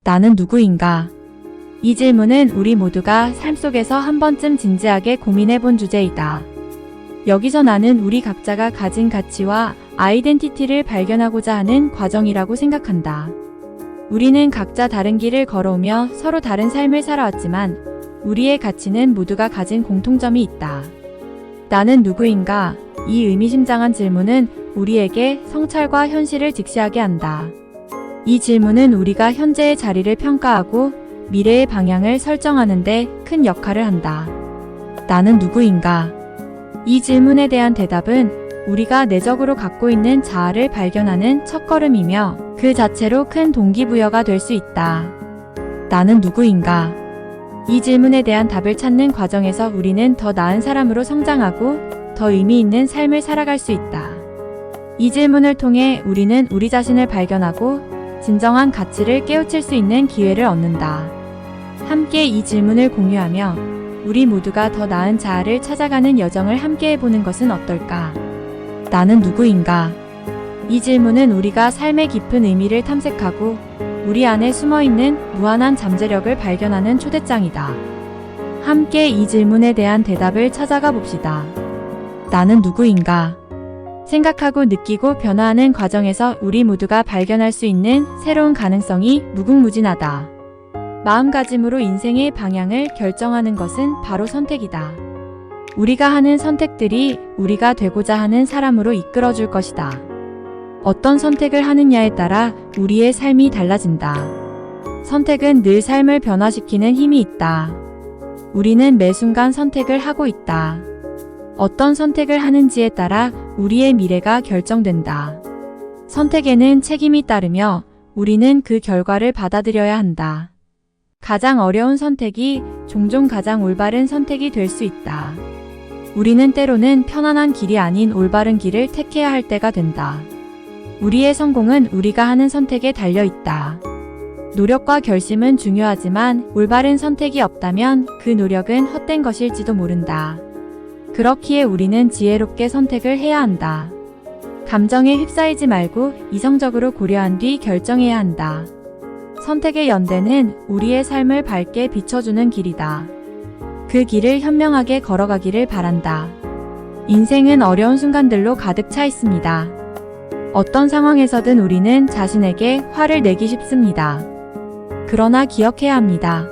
나는 누구인가? 이 질문은 우리 모두가 삶 속에서 한 번쯤 진지하게 고민해 본 주제이다. 여기서 나는 우리 각자가 가진 가치와 아이덴티티를 발견하고자 하는 과정이라고 생각한다. 우리는 각자 다른 길을 걸어오며 서로 다른 삶을 살아왔지만 우리의 가치는 모두가 가진 공통점이 있다. 나는 누구인가? 이 의미심장한 질문은 우리에게 성찰과 현실을 직시하게 한다. 이 질문은 우리가 현재의 자리를 평가하고 미래의 방향을 설정하는 데 큰 역할을 한다. 나는 누구인가? 이 질문에 대한 대답은 우리가 내적으로 갖고 있는 자아를 발견하는 첫걸음이며 그 자체로 큰 동기부여가 될 수 있다. 나는 누구인가? 이 질문에 대한 답을 찾는 과정에서 우리는 더 나은 사람으로 성장하고 더 의미 있는 삶을 살아갈 수 있다. 이 질문을 통해 우리는 우리 자신을 발견하고 진정한 가치를 깨우칠 수 있는 기회를 얻는다. 함께 이 질문을 공유하며 우리 모두가 더 나은 자아를 찾아가는 여정을 함께 해보는 것은 어떨까? 나는 누구인가? 이 질문은 우리가 삶의 깊은 의미를 탐색하고 우리 안에 숨어있는 무한한 잠재력을 발견하는 초대장이다. 함께 이 질문에 대한 대답을 찾아가 봅시다. 나는 누구인가? 생각하고 느끼고 변화하는 과정에서 우리 모두가 발견할 수 있는 새로운 가능성이 무궁무진하다. 마음가짐으로 인생의 방향을 결정하는 것은 바로 선택이다. 우리가 하는 선택들이 우리가 되고자 하는 사람으로 이끌어줄 것이다. 어떤 선택을 하느냐에 따라 우리의 삶이 달라진다. 선택은 늘 삶을 변화시키는 힘이 있다. 우리는 매 순간 선택을 하고 있다. 어떤 선택을 하는지에 따라 우리의 미래가 결정된다. 선택에는 책임이 따르며 우리는 그 결과를 받아들여야 한다. 가장 어려운 선택이 종종 가장 올바른 선택이 될 수 있다. 우리는 때로는 편안한 길이 아닌 올바른 길을 택해야 할 때가 된다. 우리의 성공은 우리가 하는 선택에 달려 있다. 노력과 결심은 중요하지만 올바른 선택이 없다면 그 노력은 헛된 것일지도 모른다. 그렇기에 우리는 지혜롭게 선택을 해야 한다. 감정에 휩싸이지 말고 이성적으로 고려한 뒤 결정해야 한다. 선택의 연대는 우리의 삶을 밝게 비춰주는 길이다. 그 길을 현명하게 걸어가기를 바란다. 인생은 어려운 순간들로 가득 차 있습니다. 어떤 상황에서든 우리는 자신에게 화를 내기 쉽습니다. 그러나 기억해야 합니다.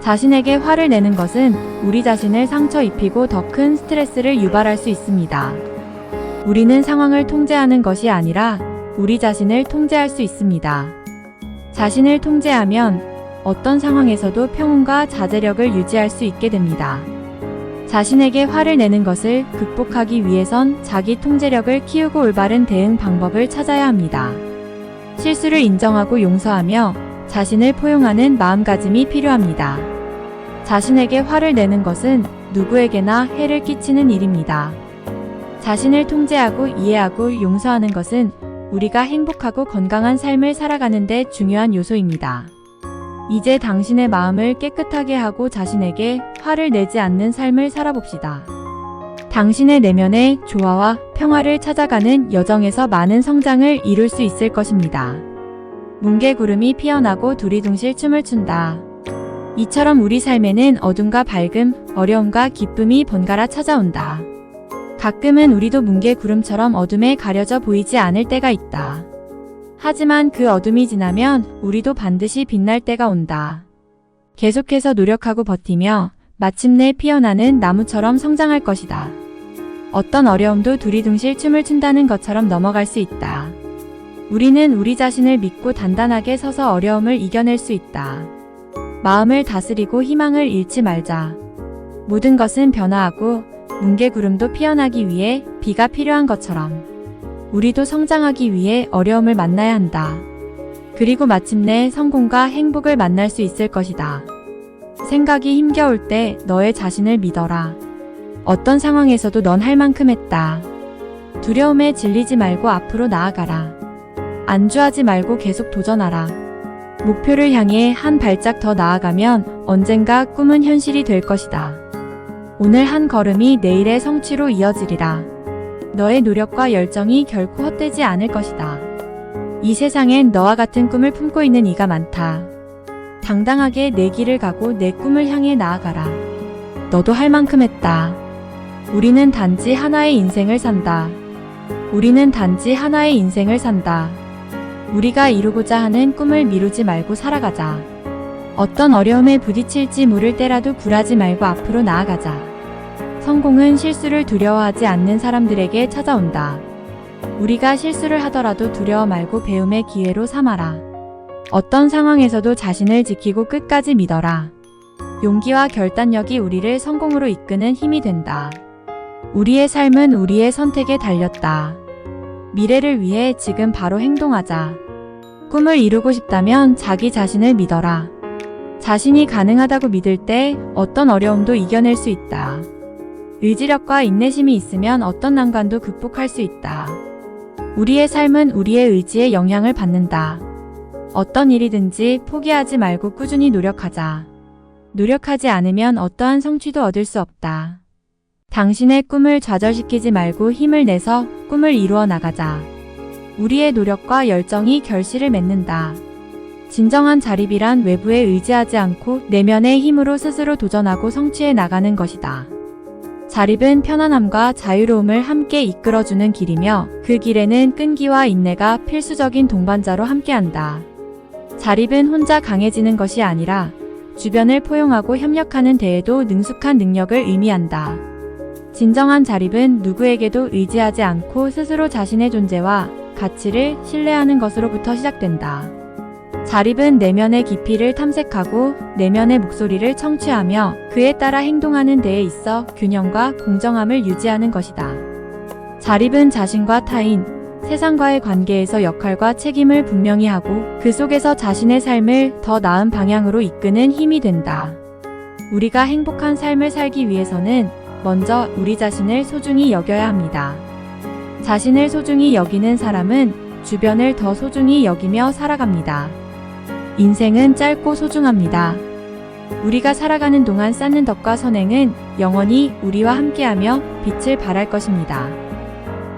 자신에게 화를 내는 것은 우리 자신을 상처 입히고 더 큰 스트레스를 유발할 수 있습니다. 우리는 상황을 통제하는 것이 아니라 우리 자신을 통제할 수 있습니다. 자신을 통제하면 어떤 상황에서도 평온과 자제력을 유지할 수 있게 됩니다. 자신에게 화를 내는 것을 극복하기 위해선 자기 통제력을 키우고 올바른 대응 방법을 찾아야 합니다. 실수를 인정하고 용서하며 자신을 포용하는 마음가짐이 필요합니다. 자신에게 화를 내는 것은 누구에게나 해를 끼치는 일입니다. 자신을 통제하고 이해하고 용서하는 것은 우리가 행복하고 건강한 삶을 살아가는 데 중요한 요소입니다. 이제 당신의 마음을 깨끗하게 하고 자신에게 화를 내지 않는 삶을 살아봅시다. 당신의 내면의 조화와 평화를 찾아가는 여정에서 많은 성장을 이룰 수 있을 것입니다. 뭉게구름이 피어나고 두리둥실 춤을 춘다. 이처럼 우리 삶에는 어둠과 밝음, 어려움과 기쁨이 번갈아 찾아온다. 가끔은 우리도 뭉게구름처럼 어둠에 가려져 보이지 않을 때가 있다. 하지만 그 어둠이 지나면 우리도 반드시 빛날 때가 온다. 계속해서 노력하고 버티며 마침내 피어나는 나무처럼 성장할 것이다. 어떤 어려움도 두리둥실 춤을 춘다는 것처럼 넘어갈 수 있다. 우리는 우리 자신을 믿고 단단하게 서서 어려움을 이겨낼 수 있다. 마음을 다스리고 희망을 잃지 말자. 모든 것은 변화하고 뭉게구름도 피어나기 위해 비가 필요한 것처럼 우리도 성장하기 위해 어려움을 만나야 한다. 그리고 마침내 성공과 행복을 만날 수 있을 것이다. 생각이 힘겨울 때 너의 자신을 믿어라. 어떤 상황에서도 넌 할 만큼 했다. 두려움에 질리지 말고 앞으로 나아가라. 안주하지 말고 계속 도전하라. 목표를 향해 한 발짝 더 나아가면 언젠가 꿈은 현실이 될 것이다. 오늘 한 걸음이 내일의 성취로 이어지리라. 너의 노력과 열정이 결코 헛되지 않을 것이다. 이 세상엔 너와 같은 꿈을 품고 있는 이가 많다. 당당하게 내 길을 가고 내 꿈을 향해 나아가라. 너도 할 만큼 했다. 우리는 단지 하나의 인생을 산다. 우리는 단지 하나의 인생을 산다. 우리가 이루고자 하는 꿈을 미루지 말고 살아가자. 어떤 어려움에 부딪힐지 모를 때라도 굴하지 말고 앞으로 나아가자. 성공은 실수를 두려워하지 않는 사람들에게 찾아온다. 우리가 실수를 하더라도 두려워 말고 배움의 기회로 삼아라. 어떤 상황에서도 자신을 지키고 끝까지 믿어라. 용기와 결단력이 우리를 성공으로 이끄는 힘이 된다. 우리의 삶은 우리의 선택에 달렸다. 미래를 위해 지금 바로 행동하자. 꿈을 이루고 싶다면 자기 자신을 믿어라. 자신이 가능하다고 믿을 때 어떤 어려움도 이겨낼 수 있다. 의지력과 인내심이 있으면 어떤 난관도 극복할 수 있다. 우리의 삶은 우리의 의지에 영향을 받는다. 어떤 일이든지 포기하지 말고 꾸준히 노력하자. 노력하지 않으면 어떠한 성취도 얻을 수 없다. 당신의 꿈을 좌절시키지 말고 힘을 내서 꿈을 이루어 나가자. 우리의 노력과 열정이 결실을 맺는다. 진정한 자립이란 외부에 의지하지 않고 내면의 힘으로 스스로 도전하고 성취해 나가는 것이다. 자립은 편안함과 자유로움을 함께 이끌어주는 길이며 그 길에는 끈기와 인내가 필수적인 동반자로 함께한다. 자립은 혼자 강해지는 것이 아니라 주변을 포용하고 협력하는 데에도 능숙한 능력을 의미한다. 진정한 자립은 누구에게도 의지하지 않고 스스로 자신의 존재와 가치를 신뢰하는 것으로부터 시작된다. 자립은 내면의 깊이를 탐색하고 내면의 목소리를 청취하며 그에 따라 행동하는 데에 있어 균형과 공정함을 유지하는 것이다. 자립은 자신과 타인, 세상과의 관계에서 역할과 책임을 분명히 하고 그 속에서 자신의 삶을 더 나은 방향으로 이끄는 힘이 된다. 우리가 행복한 삶을 살기 위해서는 먼저 우리 자신을 소중히 여겨야 합니다. 자신을 소중히 여기는 사람은 주변을 더 소중히 여기며 살아갑니다. 인생은 짧고 소중합니다. 우리가 살아가는 동안 쌓는 덕과 선행은 영원히 우리와 함께하며 빛을 발할 것입니다.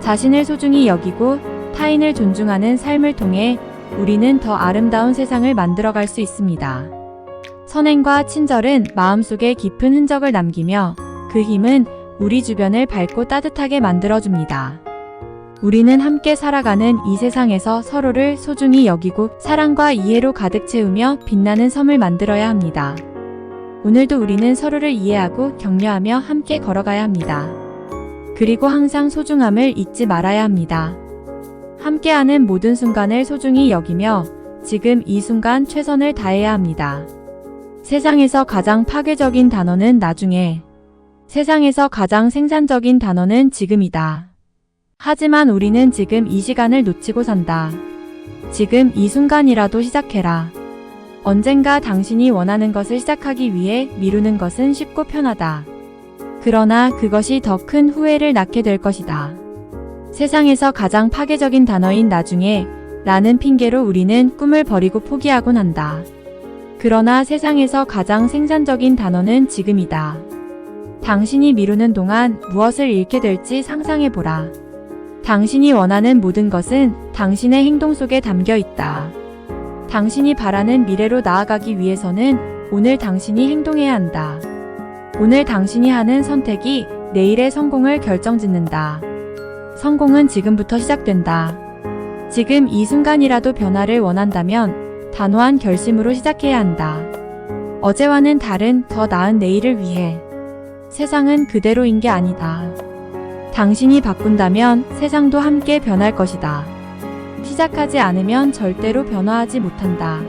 자신을 소중히 여기고 타인을 존중하는 삶을 통해 우리는 더 아름다운 세상을 만들어갈 수 있습니다. 선행과 친절은 마음속에 깊은 흔적을 남기며 그 힘은 우리 주변을 밝고 따뜻하게 만들어줍니다. 우리는 함께 살아가는 이 세상에서 서로를 소중히 여기고 사랑과 이해로 가득 채우며 빛나는 섬을 만들어야 합니다. 오늘도 우리는 서로를 이해하고 격려하며 함께 걸어가야 합니다. 그리고 항상 소중함을 잊지 말아야 합니다. 함께하는 모든 순간을 소중히 여기며 지금 이 순간 최선을 다해야 합니다. 세상에서 가장 파괴적인 단어는 나중에, 세상에서 가장 생산적인 단어는 지금이다. 하지만 우리는 지금 이 시간을 놓치고 산다. 지금 이 순간이라도 시작해라. 언젠가 당신이 원하는 것을 시작하기 위해 미루는 것은 쉽고 편하다. 그러나 그것이 더 큰 후회를 낳게 될 것이다. 세상에서 가장 파괴적인 단어인 나중에 라는 핑계로 우리는 꿈을 버리고 포기하곤 한다. 그러나 세상에서 가장 생산적인 단어는 지금이다. 당신이 미루는 동안 무엇을 잃게 될지 상상해보라. 당신이 원하는 모든 것은 당신의 행동 속에 담겨 있다. 당신이 바라는 미래로 나아가기 위해서는 오늘 당신이 행동해야 한다. 오늘 당신이 하는 선택이 내일의 성공을 결정짓는다. 성공은 지금부터 시작된다. 지금 이 순간이라도 변화를 원한다면 단호한 결심으로 시작해야 한다. 어제와는 다른 더 나은 내일을 위해. 세상은 그대로인 게 아니다. 당신이 바꾼다면 세상도 함께 변할 것이다. 시작하지 않으면 절대로 변화하지 못한다.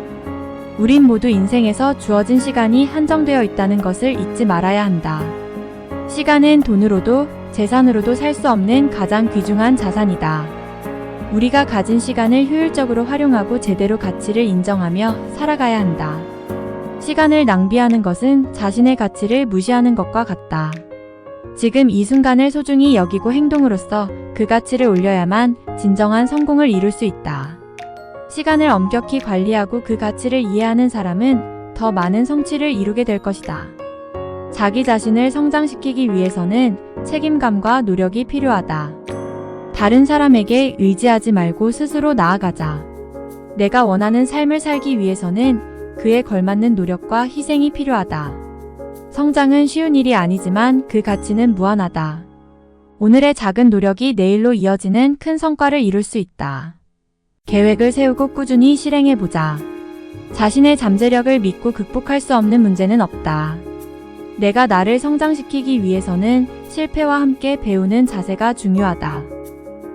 우린 모두 인생에서 주어진 시간이 한정되어 있다는 것을 잊지 말아야 한다. 시간은 돈으로도 재산으로도 살 수 없는 가장 귀중한 자산이다. 우리가 가진 시간을 효율적으로 활용하고 제대로 가치를 인정하며 살아가야 한다. 시간을 낭비하는 것은 자신의 가치를 무시하는 것과 같다. 지금 이 순간을 소중히 여기고 행동으로써 그 가치를 올려야만 진정한 성공을 이룰 수 있다. 시간을 엄격히 관리하고 그 가치를 이해하는 사람은 더 많은 성취를 이루게 될 것이다. 자기 자신을 성장시키기 위해서는 책임감과 노력이 필요하다. 다른 사람에게 의지하지 말고 스스로 나아가자. 내가 원하는 삶을 살기 위해서는 그에 걸맞는 노력과 희생이 필요하다. 성장은 쉬운 일이 아니지만 그 가치는 무한하다. 오늘의 작은 노력이 내일로 이어지는 큰 성과를 이룰 수 있다. 계획을 세우고 꾸준히 실행해보자. 자신의 잠재력을 믿고 극복할 수 없는 문제는 없다. 내가 나를 성장시키기 위해서는 실패와 함께 배우는 자세가 중요하다.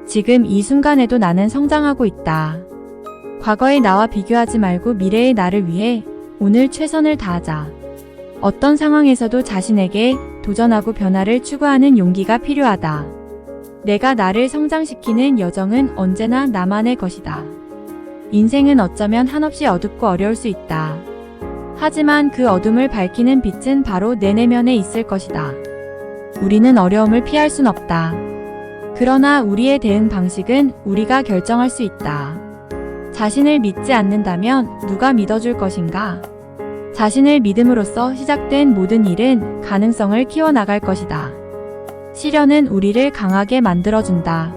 지금 이 순간에도 나는 성장하고 있다. 과거의 나와 비교하지 말고 미래의 나를 위해 오늘 최선을 다하자. 어떤 상황에서도 자신에게 도전하고 변화를 추구하는 용기가 필요하다. 내가 나를 성장시키는 여정은 언제나 나만의 것이다. 인생은 어쩌면 한없이 어둡고 어려울 수 있다. 하지만 그 어둠을 밝히는 빛은 바로 내 내면에 있을 것이다. 우리는 어려움을 피할 순 없다. 그러나 우리의 대응 방식은 우리가 결정할 수 있다. 자신을 믿지 않는다면 누가 믿어줄 것인가? 자신을 믿음으로써 시작된 모든 일은 가능성을 키워나갈 것이다. 시련은 우리를 강하게 만들어준다.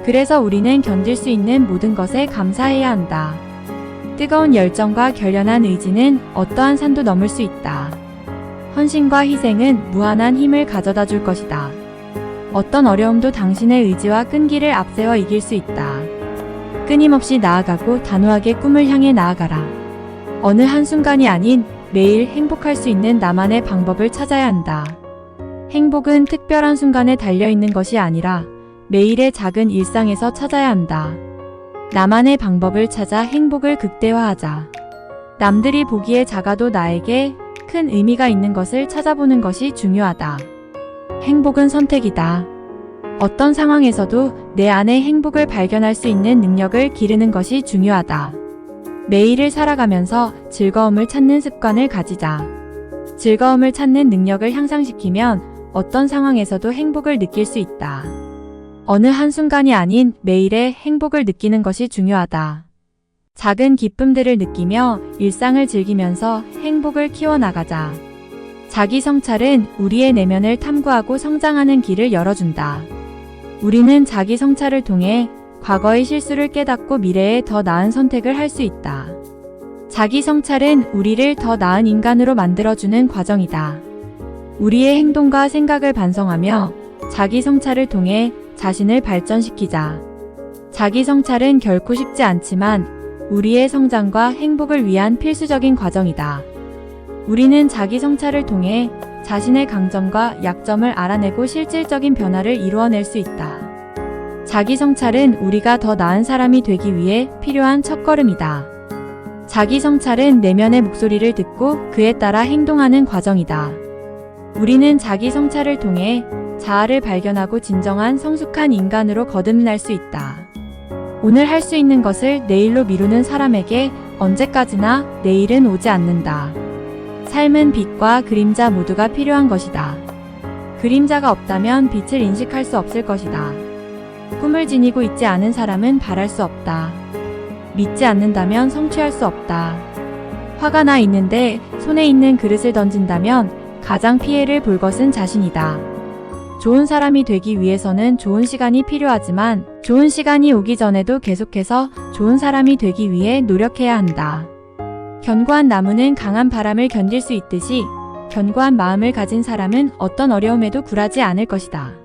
그래서 우리는 견딜 수 있는 모든 것에 감사해야 한다. 뜨거운 열정과 결연한 의지는 어떠한 산도 넘을 수 있다. 헌신과 희생은 무한한 힘을 가져다 줄 것이다. 어떤 어려움도 당신의 의지와 끈기를 앞세워 이길 수 있다. 끊임없이 나아가고 단호하게 꿈을 향해 나아가라. 어느 한순간이 아닌 매일 행복할 수 있는 나만의 방법을 찾아야 한다. 행복은 특별한 순간에 달려있는 것이 아니라 매일의 작은 일상에서 찾아야 한다. 나만의 방법을 찾아 행복을 극대화하자. 남들이 보기에 작아도 나에게 큰 의미가 있는 것을 찾아보는 것이 중요하다. 행복은 선택이다. 어떤 상황에서도 내 안의 행복을 발견할 수 있는 능력을 기르는 것이 중요하다. 매일을 살아가면서 즐거움을 찾는 습관을 가지자. 즐거움을 찾는 능력을 향상시키면 어떤 상황에서도 행복을 느낄 수 있다. 어느 한순간이 아닌 매일의 행복을 느끼는 것이 중요하다. 작은 기쁨들을 느끼며 일상을 즐기면서 행복을 키워나가자. 자기 성찰은 우리의 내면을 탐구하고 성장하는 길을 열어준다. 우리는 자기 성찰을 통해 과거의 실수를 깨닫고 미래에 더 나은 선택을 할 수 있다. 자기 성찰은 우리를 더 나은 인간으로 만들어주는 과정이다. 우리의 행동과 생각을 반성하며 자기 성찰을 통해 자신을 발전시키자. 자기 성찰은 결코 쉽지 않지만 우리의 성장과 행복을 위한 필수적인 과정이다. 우리는 자기 성찰을 통해 자신의 강점과 약점을 알아내고 실질적인 변화를 이루어낼 수 있다. 자기 성찰은 우리가 더 나은 사람이 되기 위해 필요한 첫걸음이다. 자기 성찰은 내면의 목소리를 듣고 그에 따라 행동하는 과정이다. 우리는 자기 성찰을 통해 자아를 발견하고 진정한 성숙한 인간으로 거듭날 수 있다. 오늘 할 수 있는 것을 내일로 미루는 사람에게 언제까지나 내일은 오지 않는다. 삶은 빛과 그림자 모두가 필요한 것이다. 그림자가 없다면 빛을 인식할 수 없을 것이다. 꿈을 지니고 있지 않은 사람은 바랄 수 없다. 믿지 않는다면 성취할 수 없다. 화가 나 있는데 손에 있는 그릇을 던진다면 가장 피해를 볼 것은 자신이다. 좋은 사람이 되기 위해서는 좋은 시간이 필요하지만 좋은 시간이 오기 전에도 계속해서 좋은 사람이 되기 위해 노력해야 한다. 견고한 나무는 강한 바람을 견딜 수 있듯이 견고한 마음을 가진 사람은 어떤 어려움에도 굴하지 않을 것이다.